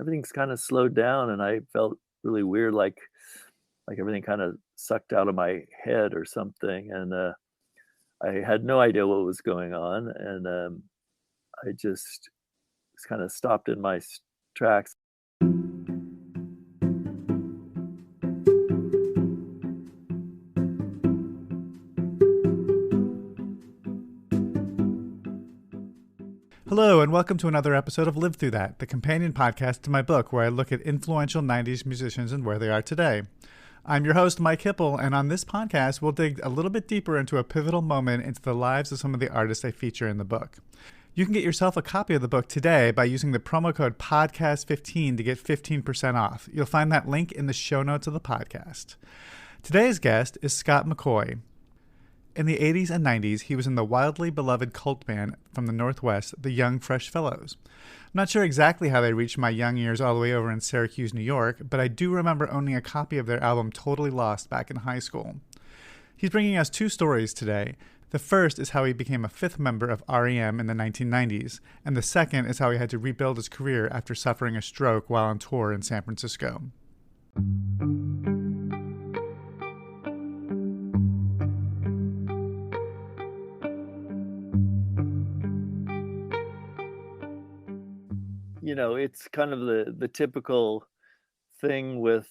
everything's kind of slowed down, and I felt really weird, like everything kind of sucked out of my head or something, and I had no idea what was going on, and I just kind of stopped in my tracks. Hello, and welcome to another episode of Live Through That, the companion podcast to my book where I look at influential 90s musicians and where they are today. I'm your host, Mike Hipple, and on this podcast, we'll dig a little bit deeper into a pivotal moment into the lives of some of the artists I feature in the book. You can get yourself a copy of the book today by using the promo code PODCAST15 to get 15% off. You'll find that link in the show notes of the podcast. Today's guest is Scott McCaughey. In the 80s and 90s, he was in the wildly beloved cult band from the Northwest, the Young Fresh Fellows. I'm not sure exactly how they reached my young ears all the way over in Syracuse, New York, but I do remember owning a copy of their album Totally Lost back in high school. He's bringing us two stories today. The first is how he became a fifth member of R.E.M. in the 1990s, and the second is how he had to rebuild his career after suffering a stroke while on tour in San Francisco. It's kind of the typical thing with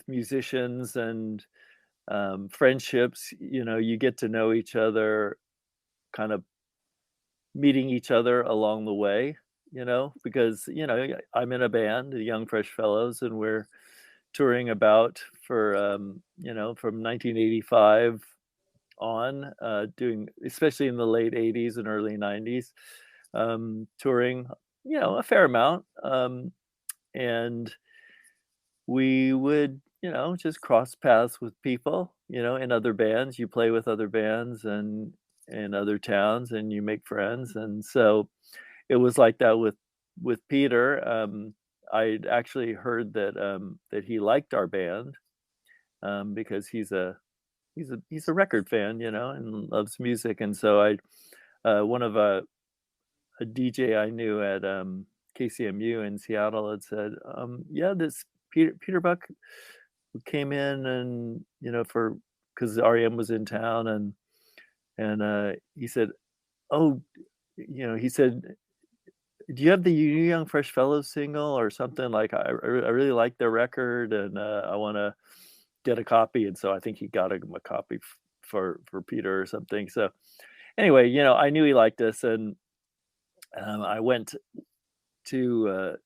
musicians and friendships. You get to know each other, kind of meeting each other along the way. Because I'm in a band, the Young Fresh Fellows, and we're touring about for from 1985 on, doing, especially in the late 80s and early 90s, touring a fair amount, and we would just cross paths with people in other bands. You play with other bands and in other towns, and you make friends. And so it was like that with Peter. I'd actually heard that he liked our band, because he's a record fan, and loves music. And so one of a DJ I knew at KCMU in Seattle had said, yeah, this Peter Buck came in, and because R.E.M. was in town, and he said, oh, he said, do you have the Young Fresh Fellows single or something? Like, I really like their record, and I want to get a copy. And so I think he got him a copy for Peter or something. So anyway, I knew he liked us, and I went to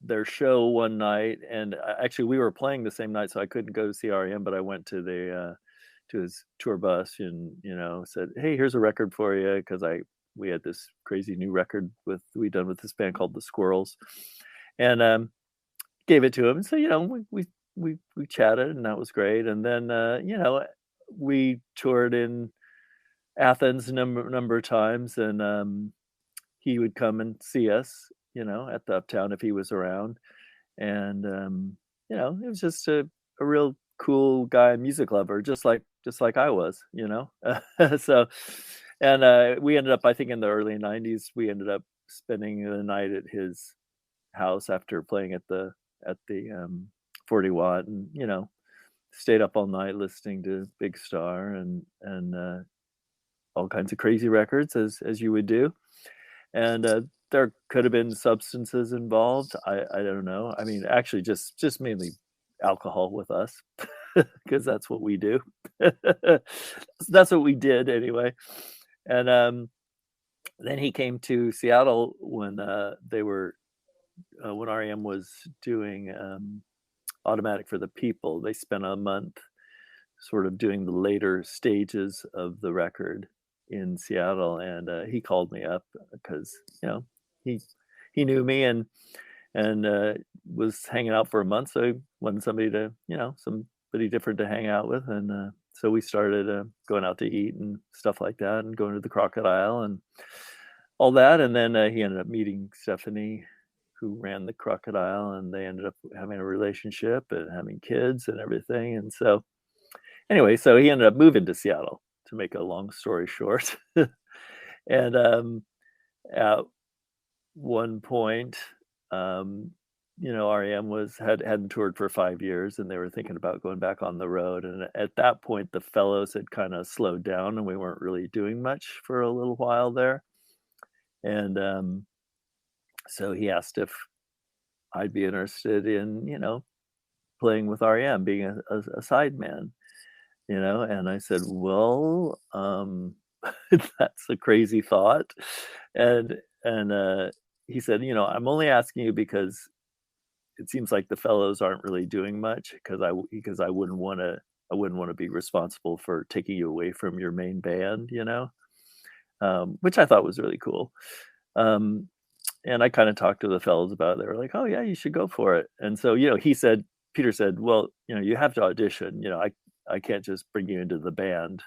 their show one night, and actually we were playing the same night, so I couldn't go to see R.E.M., but I went to to his tour bus, and said, hey, here's a record for you, because we had this crazy new record we'd done with this band called the Squirrels, and gave it to him. And so we chatted, and that was great. And then we toured in Athens a number of times, and he would come and see us, at the Uptown if he was around. And, it was just a real cool guy, music lover, just like I was, So, and we ended up, I think in the early 90s, we ended up spending the night at his house after playing at the 40 Watt, and, stayed up all night listening to Big Star and all kinds of crazy records, as you would do. And there could have been substances involved. I don't know. I mean, actually, just mainly alcohol with us, because that's what we do. That's what we did anyway. And then he came to Seattle when when R.E.M. was doing Automatic for the People. They spent a month sort of doing the later stages of the record in Seattle, and he called me up because he knew me and was hanging out for a month, so he wanted somebody different to hang out with. And so we started going out to eat and stuff like that, and going to the Crocodile and all that. And then he ended up meeting Stephanie, who ran the Crocodile, and they ended up having a relationship and having kids and everything. And so anyway, so he ended up moving to Seattle, to make a long story short. And at one point, R.E.M. hadn't toured for 5 years, and they were thinking about going back on the road. And at that point, the fellows had kind of slowed down, and we weren't really doing much for a little while there. And so he asked if I'd be interested in, playing with R.E.M., being a sideman, And I said, well, that's a crazy thought. And he said, I'm only asking you because it seems like the fellows aren't really doing much because I wouldn't want to be responsible for taking you away from your main band, which I thought was really cool. And I kind of talked to the fellows about it. They were like, "Oh yeah, you should go for it." And so, Peter said, "Well, you have to audition. I can't just bring you into the band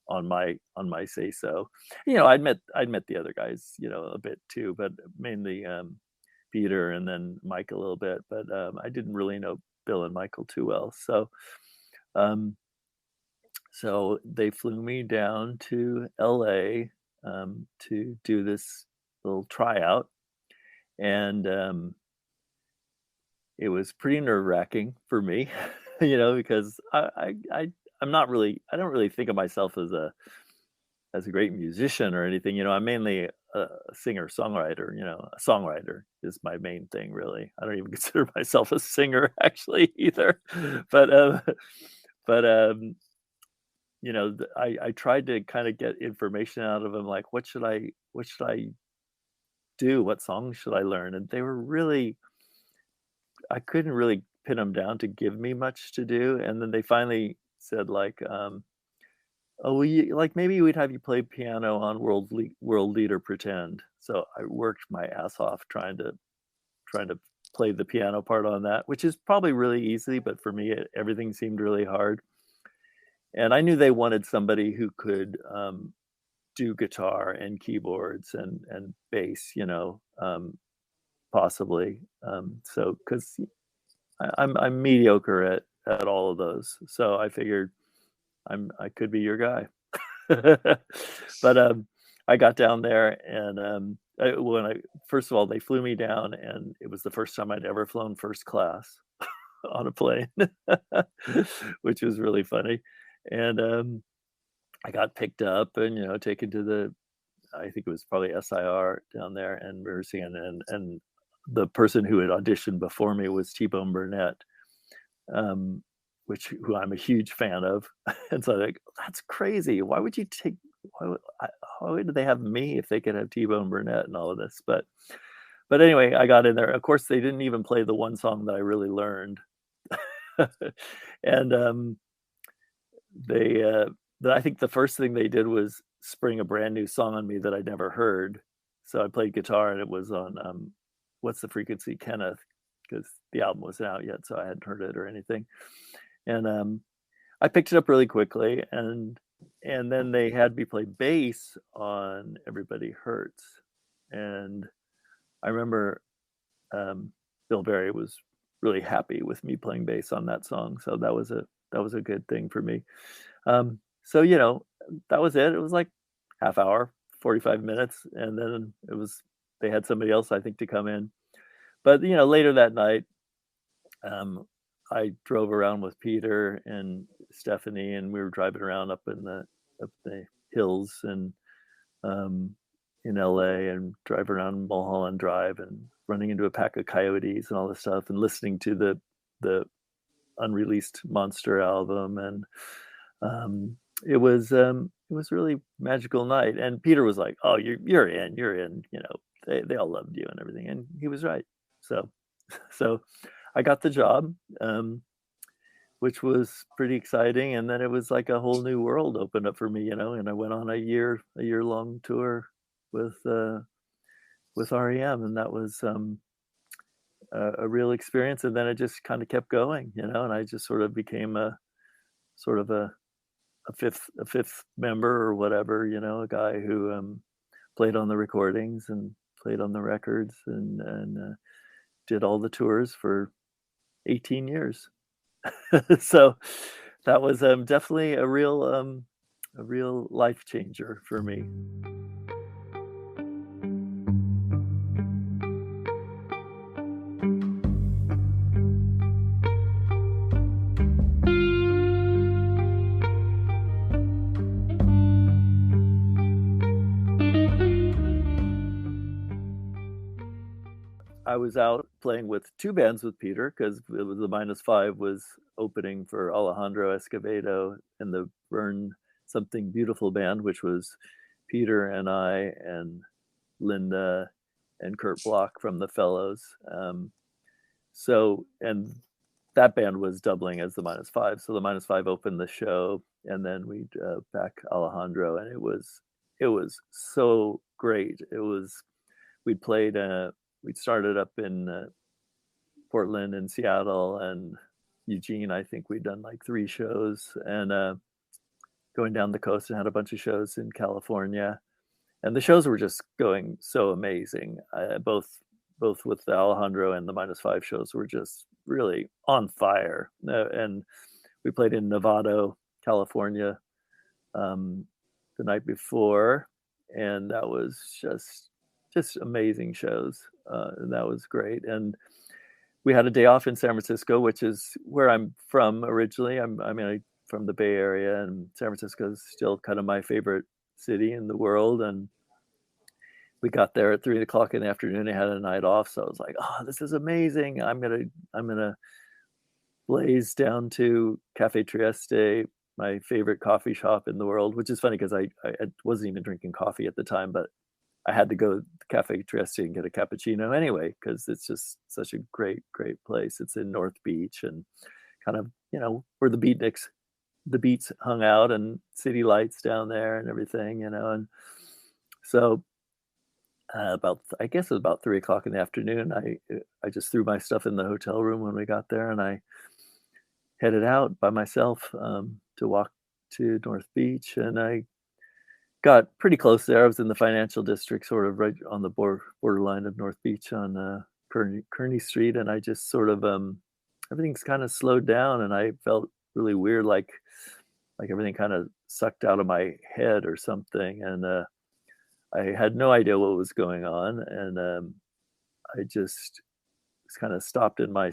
on my say so." I'd met the other guys, a bit too, but mainly Peter and then Mike a little bit. But I didn't really know Bill and Michael too well. Um, so they flew me down to LA to do this little tryout, and it was pretty nerve-wracking for me, because I don't really think of myself as a great musician or anything. I'm mainly a singer-songwriter. A songwriter is my main thing, really. I don't even consider myself a singer actually either. But but I tried to kind of get information out of him, like what should I do? What songs should I learn? And they were really, I couldn't really pin them down to give me much to do. And then they finally said like, "Oh, like maybe we'd have you play piano on World Leader Pretend." So I worked my ass off trying to play the piano part on that, which is probably really easy, but for me, everything seemed really hard. And I knew they wanted somebody who could do guitar and keyboards and bass, possibly. So because I'm mediocre at all of those, so I figured I could be your guy. But I got down there, and when I first of all, they flew me down, and it was the first time I'd ever flown first class on a plane, which was really funny. And I got picked up and taken to I think it was probably SIR down there, and we were singing, and the person who had auditioned before me was T-Bone Burnett, um, who I'm a huge fan of. And so like, that's crazy. Why would they have me if they could have T-Bone Burnett and all of this? But anyway, I got in there. Of course, they didn't even play the one song that I really learned. And I think the first thing they did was spring a brand new song on me that I'd never heard. So I played guitar, and it was on What's the Frequency, Kenneth, because the album wasn't out yet, so I hadn't heard it or anything. And I picked it up really quickly, and then they had me play bass on Everybody Hurts. And I remember Bill Berry was really happy with me playing bass on that song, so that was a good thing for me. So that was it. It was like half hour, 45 minutes, and then they had somebody else, I think, to come in. But later that night, I drove around with Peter and Stephanie, and we were driving around up the hills and in LA, and driving around Mulholland Drive and running into a pack of coyotes and all this stuff, and listening to the unreleased Monster album. And it was really magical night. And Peter was like, "Oh, you're in, they all loved you and everything," and he was right. So I got the job, which was pretty exciting. And then it was like a whole new world opened up for me, and I went on a year-long tour with R.E.M., and that was a real experience. And then it just kind of kept going, and I just sort of became a sort of a fifth member or whatever, a guy who played on the recordings and played on the records, and did all the tours for 18 years. So that was definitely a real life changer for me. I was out playing with 2 bands with Peter because it was the -5 was opening for Alejandro Escovedo and the Burn Something Beautiful band, which was Peter and I and Linda and Kurt Bloch from the Fellows. And that band was doubling as the -5. So the -5 opened the show, and then we'd back Alejandro, and it was so great. We'd started up in Portland and Seattle and Eugene. I think we'd done like 3 shows, and going down the coast and had a bunch of shows in California. And the shows were just going so amazing. Both with the Alejandro and the -5 shows were just really on fire. And we played in Novato, California, the night before, and that was just amazing shows. And that was great. And we had a day off in San Francisco, which is where I'm from originally. I'm from the Bay Area, and San Francisco is still kind of my favorite city in the world. And we got there at 3 o'clock in the afternoon. I had a night off, so I was like, "Oh, this is amazing! I'm gonna blaze down to Cafe Trieste, my favorite coffee shop in the world." Which is funny because I wasn't even drinking coffee at the time, but I had to go to Cafe Trieste and get a cappuccino anyway because it's just such a great place. It's in North Beach and kind of where the Beats hung out, and city lights down there and everything, and so. I guess it was about 3 o'clock in the afternoon. I just threw my stuff in the hotel room when we got there, and I headed out by myself to walk to North Beach, and I got pretty close there. I was in the financial district, sort of right on the borderline of North Beach on Kearny Street, and I just sort of everything's kind of slowed down, and I felt really weird, like everything kind of sucked out of my head or something, and I had no idea what was going on, and I just was kind of stopped in my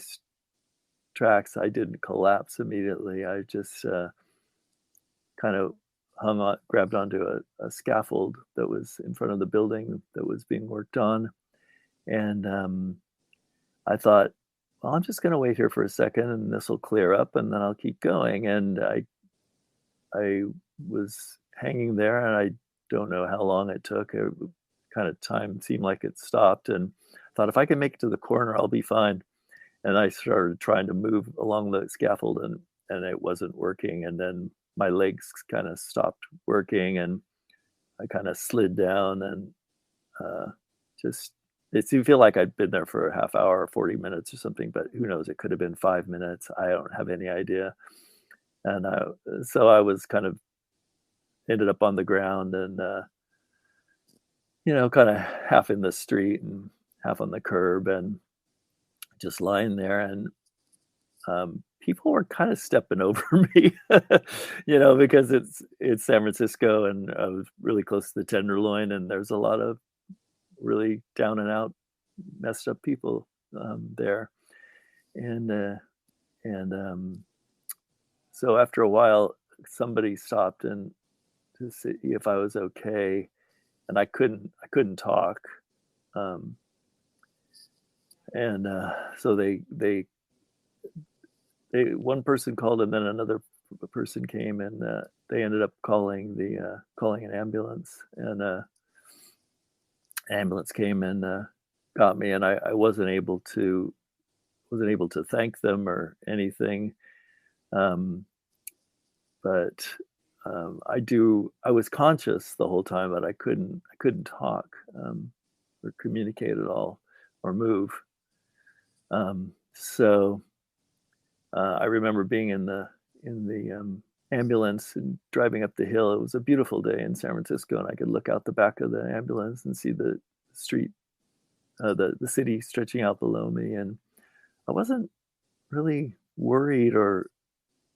tracks. I didn't collapse immediately. I just kind of grabbed onto a scaffold that was in front of the building that was being worked on, and I thought, well, I'm just going to wait here for a second, and this will clear up, and then I'll keep going. And I was hanging there, and I don't know how long it took. Kind of time seemed like it stopped, and thought if I can make it to the corner, I'll be fine. And I started trying to move along the scaffold, and it wasn't working. And then my legs kind of stopped working, and I kind of slid down, and just it seemed feel like I'd been there for a half hour or 40 minutes or something, but who knows? It could have been 5 minutes. I don't have any idea. And so I was kind of ended up on the ground, and kind of half in the street and half on the curb, and just lying there. And people were kind of stepping over me, because it's San Francisco, and I was really close to the Tenderloin, and there's a lot of really down and out, messed up people there, and so after a while, somebody stopped and to see if I was okay, and I couldn't talk, and so they one person called, and then another person came, and they ended up calling an ambulance, and ambulance came and got me, and I wasn't able to thank them or anything, but I was conscious the whole time, but I couldn't talk or communicate at all or move. So I remember being in the ambulance and driving up the hill. It was a beautiful day in San Francisco, and I could look out the back of the ambulance and see the street, the city stretching out below me. And I wasn't really worried, or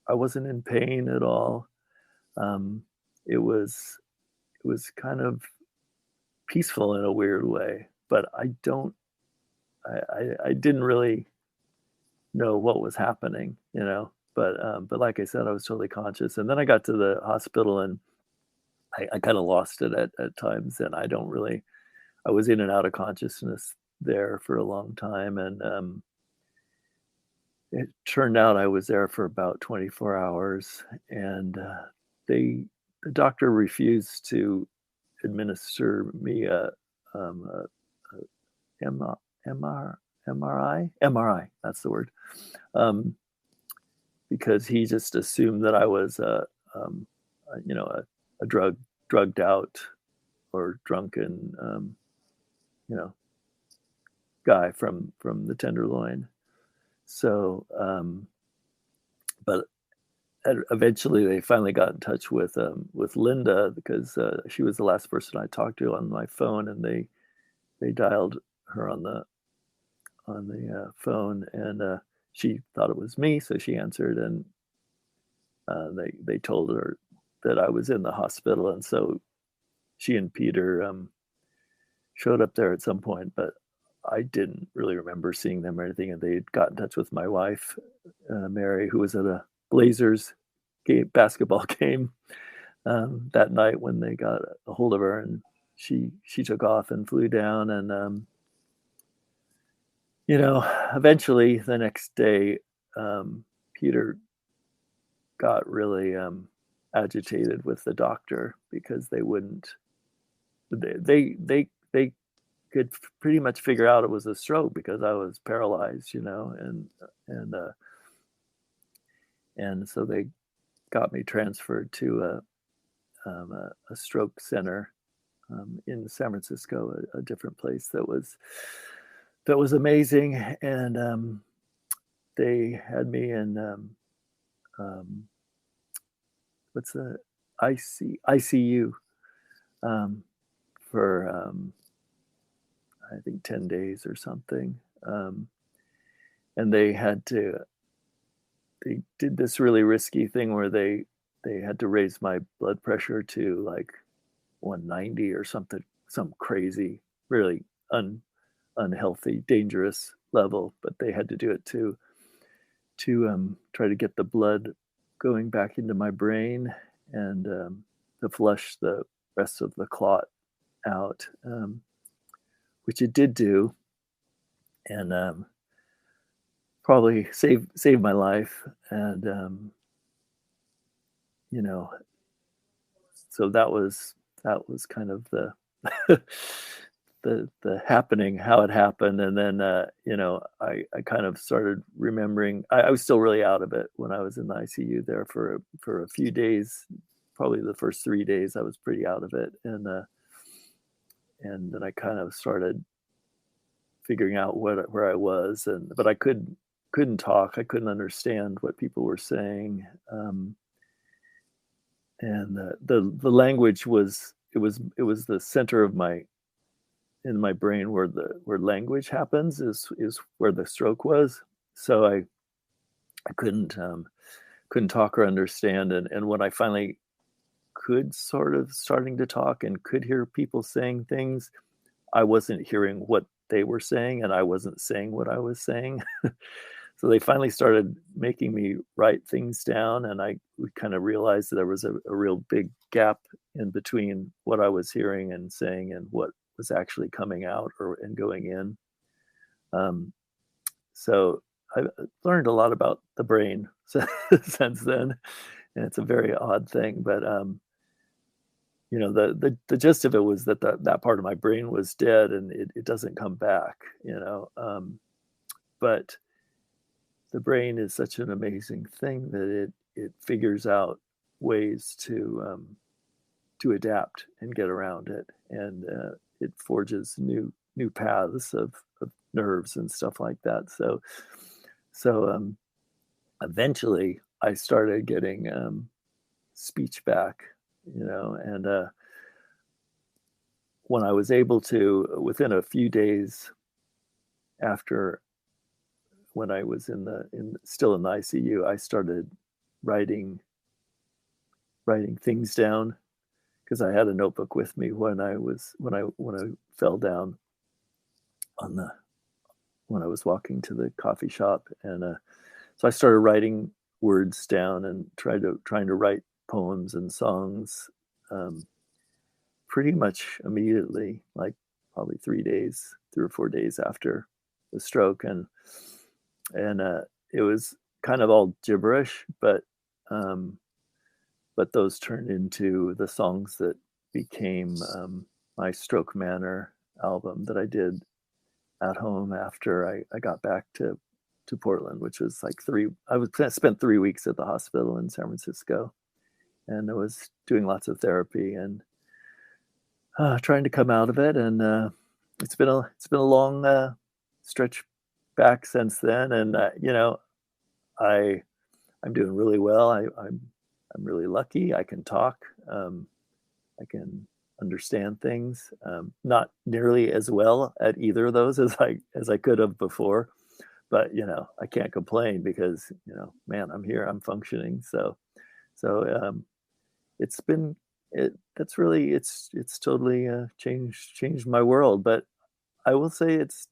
I wasn't in pain at all. It was kind of peaceful in a weird way, but I didn't really know what was happening, but like I said, I was totally conscious. And then I got to the hospital, and I kind of lost it at times, and I was in and out of consciousness there for a long time, and it turned out I was there for about 24 hours, and they the doctor refused to administer me a MRI. That's the word, um, because he just assumed that I was a drugged out or drunken you know guy from the Tenderloin. So, but eventually they finally got in touch with Linda because she was the last person I talked to on my phone, and they dialed her on the phone, and she thought it was me, so she answered, and they told her that I was in the hospital, and so she and Peter showed up there at some point, but I didn't really remember seeing them or anything, and they got in touch with my wife, Mary, who was at a Blazers basketball game that night when they got a hold of her, and she took off and flew down, and eventually the next day, Peter got really agitated with the doctor because they wouldn't. They could pretty much figure out it was a stroke because I was paralyzed, and and so they got me transferred to a stroke center in San Francisco, a different place that was amazing, and they had me in what's the ICU for I think 10 days or something, and they did this really risky thing where they had to raise my blood pressure to like 190 or something, some crazy, really unhealthy, dangerous level, but they had to do it to try to get the blood going back into my brain and to flush the rest of the clot out, which it did do, and probably saved my life. And so that was kind of the the happening, how it happened. And then I kind of started remembering. I was still really out of it when I was in the ICU there for a few days. Probably the first 3 days I was pretty out of it, and then I kind of started figuring out where I was, but I couldn't talk. I couldn't understand what people were saying, and the language was the center of in my brain where language happens is where the stroke was. So I couldn't talk or understand, and when I finally could starting to talk and could hear people saying things, I wasn't hearing what they were saying, and I wasn't saying what I was saying. So they finally started making me write things down, and we kind of realized that there was a real big gap in between what I was hearing and saying and what was actually coming out and going in. So I learned a lot about the brain since then, and it's a very odd thing, but the gist of it was that part of my brain was dead, and it doesn't come back, but the brain is such an amazing thing that it figures out ways to adapt and get around it, and it forges new paths of nerves and stuff like that. So eventually I started getting speech back, and when I was able to, within a few days after, when I was still in the ICU, I started writing things down because I had a notebook with me when I fell down when I was walking to the coffee shop, and so I started writing words down and trying to write poems and songs pretty much immediately, like probably 3 days 3 or 4 days after the stroke, and it was kind of all gibberish, um, but those turned into the songs that became my Stroke Manor album that I did at home after I got back to Portland, which was like I spent 3 weeks at the hospital in San Francisco, and I was doing lots of therapy and trying to come out of it. And it's been a long stretch back since then, and I'm doing really well. I'm really lucky. I can talk. I can understand things. Not nearly as well at either of those as I could have before, but I can't complain because man, I'm here. I'm functioning. So it's been it's totally changed my world. But I will say it's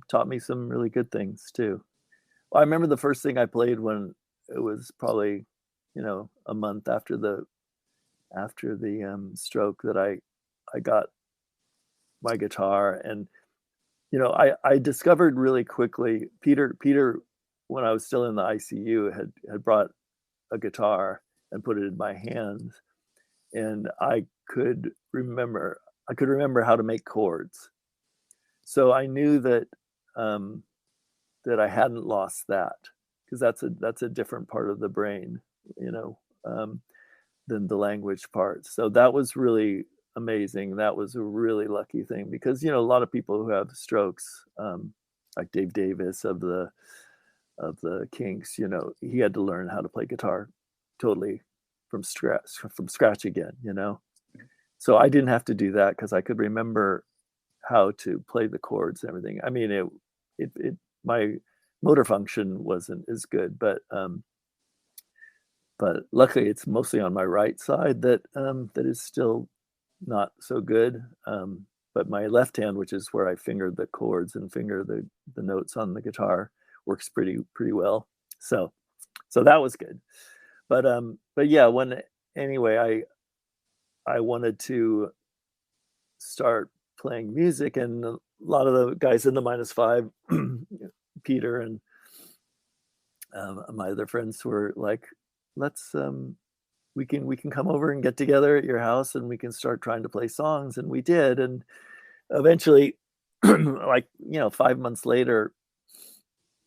taught me some really good things too. Well, I remember the first thing I played when it was probably a month after the stroke that I got my guitar. And I discovered really quickly Peter when I was still in the ICU had brought a guitar and put it in my hands, and I could remember how to make chords. So I knew that that I hadn't lost that, because that's a different part of the brain, than the language part. So that was really amazing. That was a really lucky thing, because a lot of people who have strokes, like Dave Davis of the Kinks, he had to learn how to play guitar totally from scratch again. So I didn't have to do that because I could remember how to play the chords and everything. I mean, my motor function wasn't as good, but luckily it's mostly on my right side that is still not so good. But my left hand, which is where I finger the chords and finger the notes on the guitar, works pretty well. So that was good. But yeah, anyway, I wanted to start playing music, and a lot of the guys in the -5, Peter and my other friends were like, let's we can come over and get together at your house and we can start trying to play songs. And we did, and eventually like 5 months later,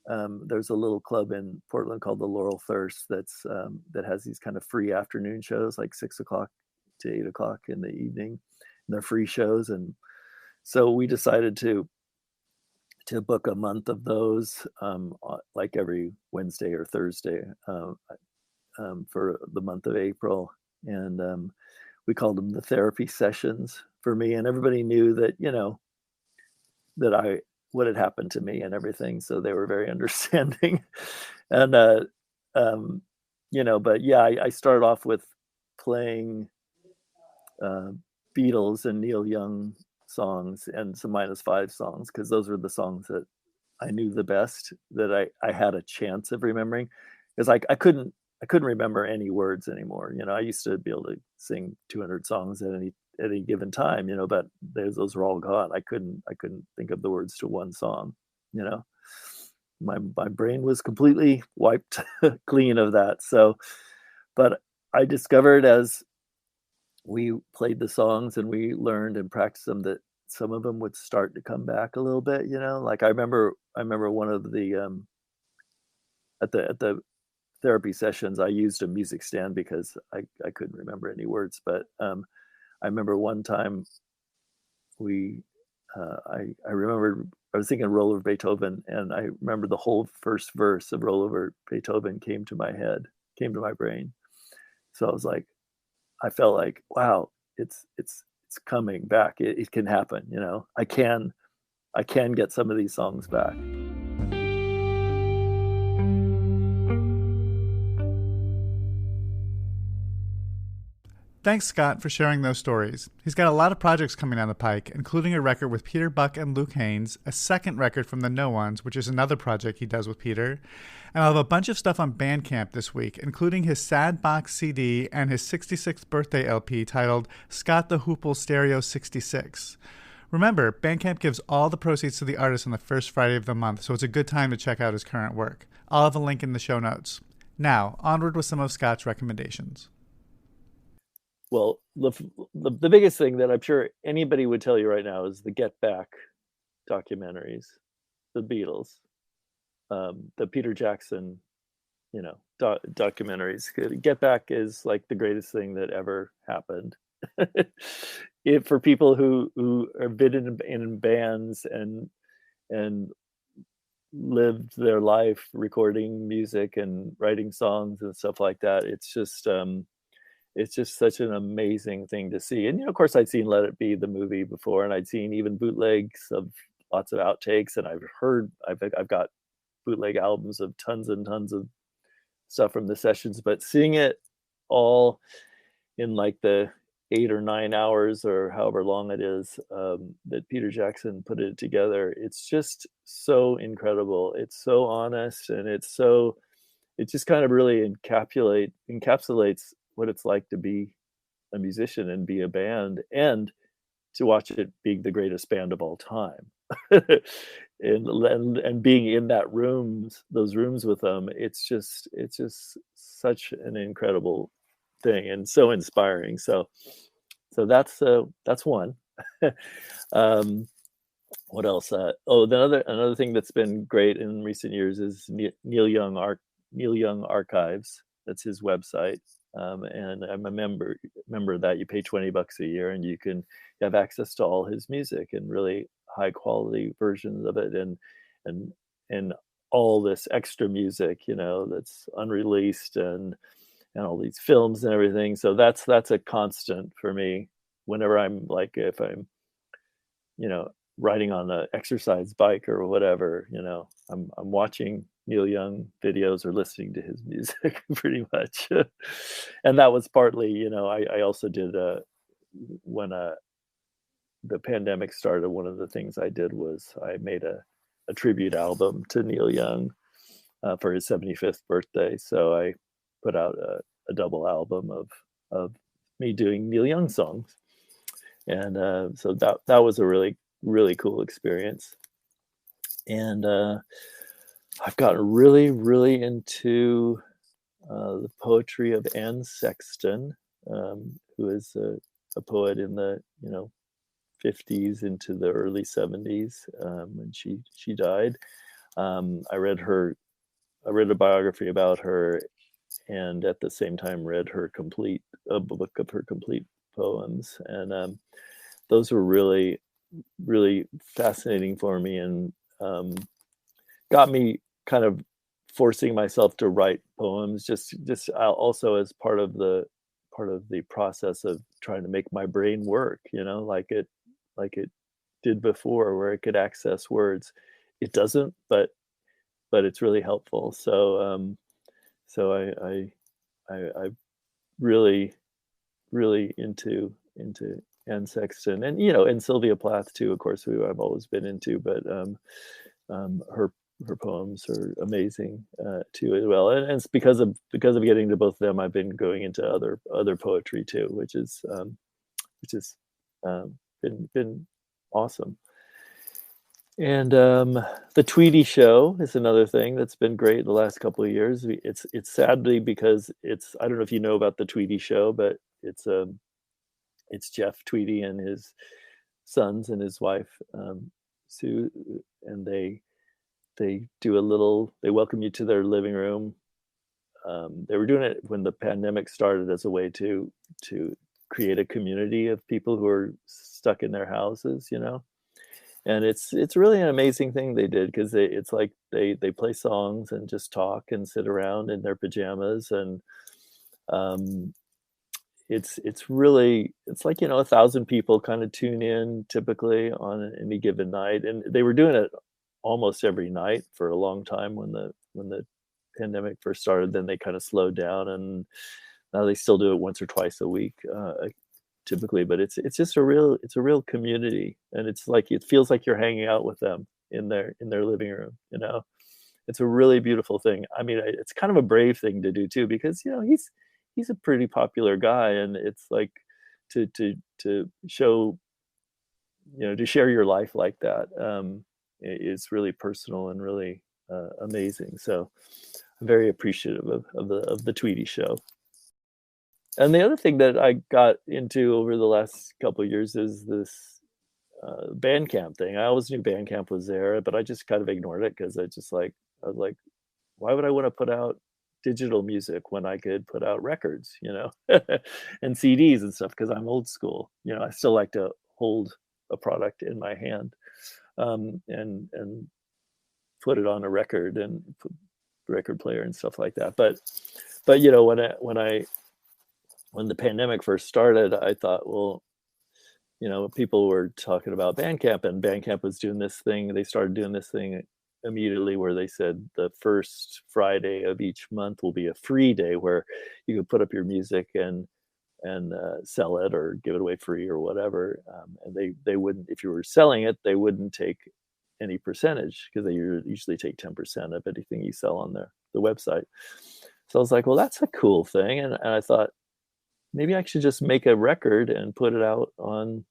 there's a little club in Portland called the Laurel Thirst that has these kind of free afternoon shows, like 6 o'clock to 8 o'clock in the evening, and they're free shows. And so we decided to book a month of those, like every Wednesday or Thursday, for the month of April. And we called them the therapy sessions for me, and everybody knew that what had happened to me and everything, so they were very understanding. And but yeah, I started off with playing Beatles and Neil Young songs and some -5 songs, because those were the songs that I knew the best, that I had a chance of remembering, because I couldn't remember any words anymore. I used to be able to sing 200 songs at any given time, but those were all gone. I couldn't think of the words to one song. My brain was completely wiped clean of that. So, but I discovered as we played the songs and we learned and practiced them, that some of them would start to come back a little bit. Like I remember one of the at the therapy sessions, I used a music stand because I couldn't remember any words. But I remember one time I remembered, I was thinking Roll Over Beethoven, and I remember the whole first verse of Roll Over Beethoven came to my brain. So I was like, I felt like, wow, it's coming back. It can happen. I can get some of these songs back. Thanks, Scott, for sharing those stories. He's got a lot of projects coming down the pike, including a record with Peter Buck and Luke Haynes, a second record from the No Ones, which is another project he does with Peter. And I'll have a bunch of stuff on Bandcamp this week, including his Sad Box CD and his 66th birthday LP titled Scott the Hoople Stereo 66. Remember, Bandcamp gives all the proceeds to the artist on the first Friday of the month, so it's a good time to check out his current work. I'll have a link in the show notes. Now, onward with some of Scott's recommendations. Well, the biggest thing that I'm sure anybody would tell you right now is the Get Back documentaries, the Beatles, the Peter Jackson, documentaries. Get Back is like the greatest thing that ever happened. For people who have been in bands and lived their life recording music and writing songs and stuff like that, it's just such an amazing thing to see. And of course, I'd seen Let It Be, the movie, before, and I'd seen even bootlegs of lots of outtakes, and I've got bootleg albums of tons and tons of stuff from the sessions. But seeing it all in like the 8 or 9 hours or however long it is that Peter Jackson put it together, it's just so incredible. It's so honest, and it just kind of really encapsulates what it's like to be a musician and be a band, and to watch it being the greatest band of all time. and being in those rooms with them, it's just such an incredible thing and so inspiring. So that's one. What else? Another thing that's been great in recent years is Neil Young Archives. That's his website. And I'm a member of that. You pay $20 a year, and you have access to all his music and really high quality versions of it, and all this extra music, that's unreleased, and all these films and everything. So that's a constant for me whenever if I'm, riding on an exercise bike or whatever, I'm watching Neil Young videos or listening to his music pretty much. And that was partly, I also did when the pandemic started, one of the things I did was I made a tribute album to Neil Young for his 75th birthday. So I put out a double album of me doing Neil Young songs. And so that was a really, really cool experience. And I've gotten really, really into the poetry of Anne Sexton, who is a poet in the 50s into the early 70s, when she died. I read a biography about her, and at the same time read a book of her complete poems, and those were really, really fascinating for me, and got me kind of forcing myself to write poems, just also as part of the process of trying to make my brain work, like it did before, where it could access words. It doesn't, but it's really helpful. So I really, really into Anne Sexton, and and Sylvia Plath too, of course, who I've always been into, but her poems are amazing too as well, and it's because of getting to both of them, I've been going into other poetry too, which is been awesome. And the Tweety Show is another thing that's been great the last couple of years. It's sadly, because I don't know if you know about the Tweety Show, but it's Jeff Tweedy and his sons and his wife Sue, and they welcome you to their living room. They were doing it when the pandemic started as a way to create a community of people who are stuck in their houses, and it's really an amazing thing they did, because it's like they play songs and just talk and sit around in their pajamas, and it's really, it's like 1,000 people kind of tune in typically on any given night, and they were doing it almost every night for a long time when the pandemic first started. Then they kind of slowed down, and now they still do it once or twice a week typically, but it's just a real community, and it's like it feels like you're hanging out with them in their living room. It's a really beautiful thing. I mean, it's kind of a brave thing to do too, because he's a pretty popular guy, and it's like to show to share your life like that is really personal and really amazing. So I'm very appreciative of the Tweety Show. And the other thing that I got into over the last couple of years is this Bandcamp thing. I always knew Bandcamp was there, but I just kind of ignored it because I was like, why would I want to put out digital music when I could put out records, and CDs and stuff? Because I'm old school. I still like to hold a product in my hand, and put it on a record and put record player and stuff like that. But when the pandemic first started, I thought, well, people were talking about Bandcamp, and Bandcamp was doing this thing. They started doing this thing immediately where they said the first Friday of each month will be a free day where you could put up your music and sell it or give it away free or whatever. And they wouldn't, if you were selling it, they wouldn't take any percentage because they usually take 10% of anything you sell on the website. So I was like, well, that's a cool thing. And I thought, maybe I should just make a record and put it out on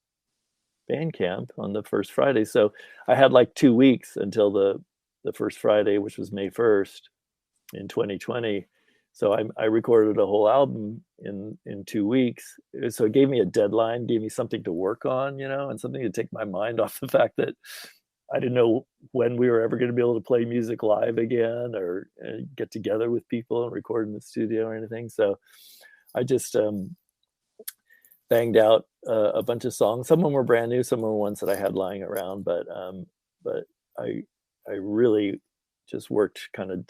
Bandcamp on the first Friday. So I had like 2 weeks until the first Friday, which was May 1st in 2020. So I recorded a whole album in 2 weeks. So it gave me a deadline, gave me something to work on, and something to take my mind off the fact that I didn't know when we were ever going to be able to play music live again or get together with people and record in the studio or anything. So I just banged out a bunch of songs. Some of them were brand new, some were ones that I had lying around. But I really just worked kind of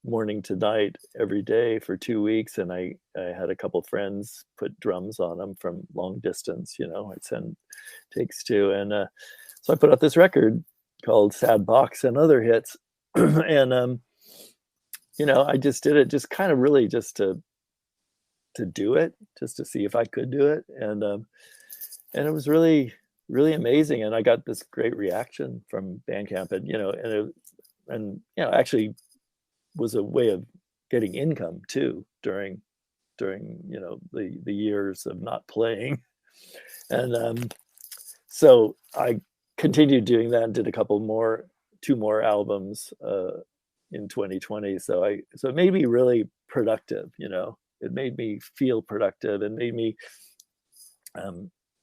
morning to night every day for 2 weeks, and I had a couple friends put drums on them from long distance. I'd send takes to, and so I put out this record called Sad Box and Other Hits, and I just did it just kind of really just to do it, just to see if I could do it. And it was really, really amazing. And I got this great reaction from Bandcamp, and actually was a way of getting income too during the years of not playing. And so I continued doing that and did two more albums in 2020. So it made me really productive. It made me feel productive and made me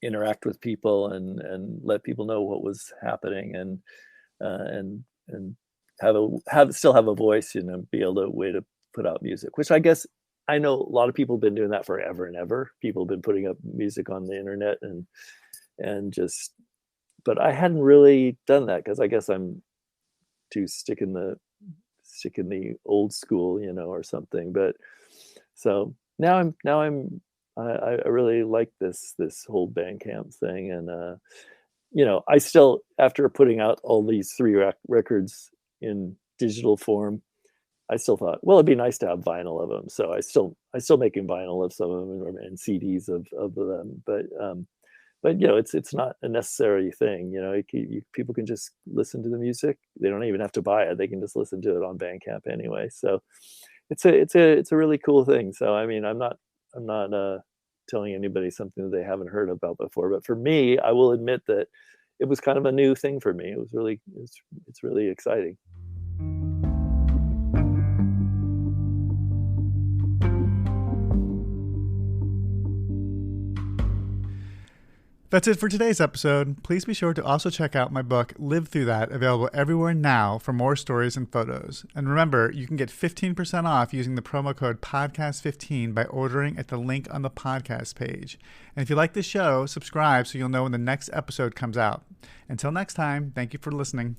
interact with people and let people know what was happening, and still have a voice, be able to way to put out music, which I guess I know a lot of people have been doing that forever and ever. People have been putting up music on the internet but I hadn't really done that because I guess I'm too stick in the old school, or something. But so now I really like this whole Bandcamp thing. And I still, after putting out all these 3 records in digital form, I still thought, well, it'd be nice to have vinyl of them. So I still making vinyl of some of them and CDs of them. But it's not a necessary thing. People can just listen to the music. They don't even have to buy it. They can just listen to it on Bandcamp anyway. So it's a really cool thing. So I mean, I'm not telling anybody something that they haven't heard about before. But for me, I will admit that it was kind of a new thing for me. It's really exciting. That's it for today's episode. Please be sure to also check out my book, Live Through That, available everywhere now for more stories and photos. And remember, you can get 15% off using the promo code podcast15 by ordering at the link on the podcast page. And if you like this show, subscribe so you'll know when the next episode comes out. Until next time, thank you for listening.